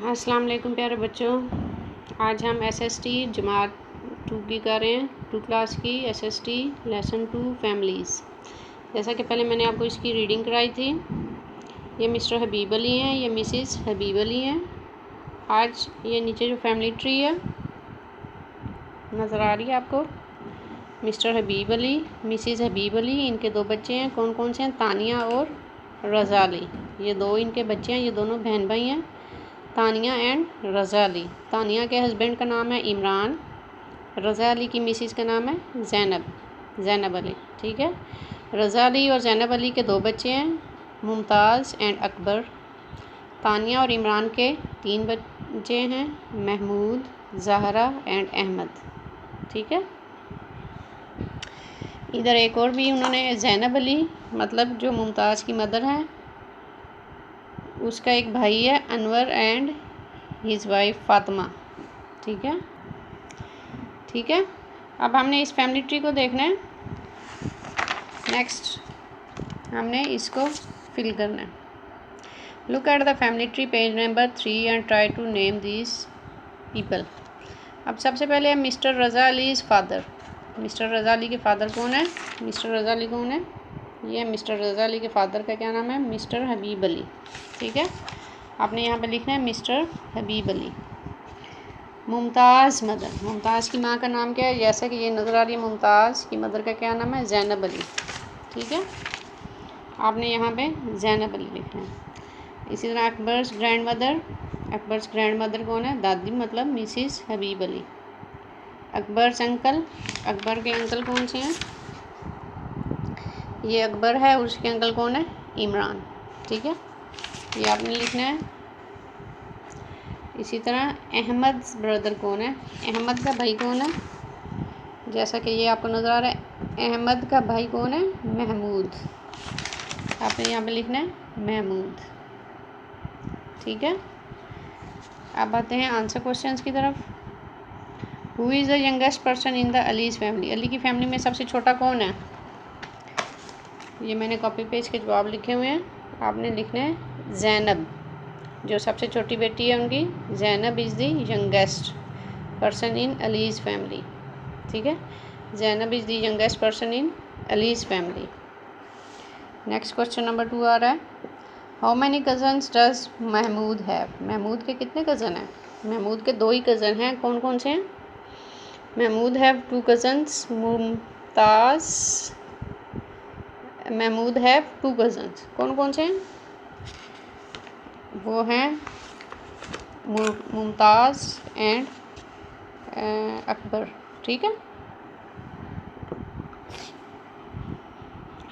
अस्सलाम वालेकुम प्यारे बच्चों। आज हम एसएसटी जमात 2 की कर रहे हैं, 2 क्लास की एसएसटी लेसन 2 फैमिलीज़। जैसा कि पहले मैंने आपको इसकी रीडिंग कराई थी। ये मिस्टर हबीब अली हैं, ये मिसेस हबीब अली हैं। आज ये नीचे जो फैमिली ट्री है नज़र आ रही है आपको, मिस्टर हबीब अली, मिसेस हबीब अली, इनके 2 बच्चे हैं। कौन कौन से हैं? तानिया और रज़ा अली। ये 2 इनके बच्चे हैं, ये दोनों बहन भाई हैं, तानिया एंड रज़ा अली। तानिया के हस्बैंड का नाम है इमरान, रज़ा अली की मिसेस का नाम है ज़ैनब अली। ठीक है। रज़ा अली और ज़ैनब अली के 2 बच्चे हैं, मुमताज़ एंड अकबर। तानिया और इमरान के 3 बच्चे हैं, महमूद, ज़हरा एंड अहमद। ठीक है। इधर एक और भी उन्होंने ज़ैनब अली, मतलब जो मुमताज़ की मदर है, उसका एक भाई है Anwar and his wife Fatima. ठीक है। ठीक है। अब हमने इस फैमिली ट्री को देखना है। नेक्स्ट हमने इसको फिल करना है। Look at the family tree page number 3 and try to name this people. अब सबसे पहले mister Raza Ali is father. Mister Raza Ali के फादर कौन है? मिस्टर रज़ा अली कौन है? ये मिस्टर रज़ा अली के फादर का क्या नाम है? मिस्टर हबीब अली। ठीक है। आपने यहाँ पे लिखना है मिस्टर हबीब अली। मुमताज़ मदर, मुमताज़ की माँ का नाम क्या है? जैसा कि ये नज़र आ रही है, मुमताज़ की मदर का क्या नाम है? ज़ैनब अली। ठीक है। आपने यहाँ पे ज़ैनब अली लिखना है। इसी तरह Akbar's grand mother, Akbar's grand mother कौन है? दादी, मतलब मिसिस हबीब अली। अकबर्स अंकल, अकबर के अंकल कौन से हैं? ये अकबर है और उसके अंकल कौन है? इमरान। ठीक है। ये आपने लिखना है। इसी तरह अहमद ब्रदर कौन है? अहमद का भाई कौन है? जैसा कि ये आपको नज़र आ रहा है, अहमद का भाई कौन है? महमूद। आपने यहाँ पे लिखना है महमूद। ठीक है। अब आते हैं आंसर क्वेश्चंस की तरफ। Who is the youngest person in the Ali's family? Ali की फैमिली में सबसे छोटा कौन है? ये मैंने कॉपी पेज के जवाब लिखे हुए हैं। आपने लिखना है ज़ैनब, जो सबसे छोटी बेटी है उनकी। Zainab is the youngest person in Ali's family. ठीक है। Zainab is the youngest person in Ali's family. Next question number 2 आ रहा है, how many cousins does Mahmood have? Mahmood के कितने कज़न हैं? महमूद के 2 ही कज़न हैं। कौन कौन से हैं? Mahmood have 2 cousins, Mahmood have 2 cousins. कौन कौन से हैं? वो हैं मुमताज़ एंड अकबर। ठीक है।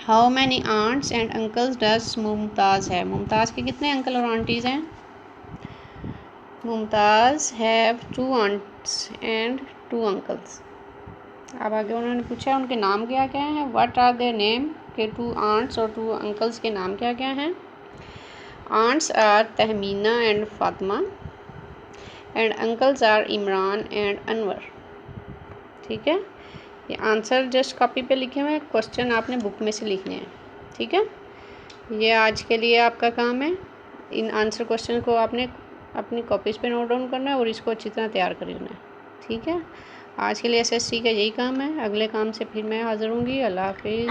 How many aunts and uncles does Mumtaz है? मुमताज़ के कितने अंकल और आंटीज़ हैं? Mumtaz have 2 aunts and 2 uncles. अब आगे उन्होंने पूछा उनके नाम क्या क्या हैं। What are their name? के 2 आंट्स और 2 अंकल्स के नाम क्या क्या हैं? Aunts are Tahmina and Fatima and uncles are Imran and Anwar. ठीक है। ये आंसर जस्ट कॉपी पे लिखे हुए हैं, क्वेश्चन आपने बुक में से लिखने हैं। ठीक है। ये आज के लिए आपका काम है। इन आंसर क्वेश्चन को आपने अपनी कॉपीज़ पे नोट डाउन करना है और इसको अच्छी तरह तैयार कर लेना है। ठीक है। आज के लिए एसएसटी का यही काम है। अगले काम से फिर मैं हाज़िर होंगी। अल्लाह हाफिज़।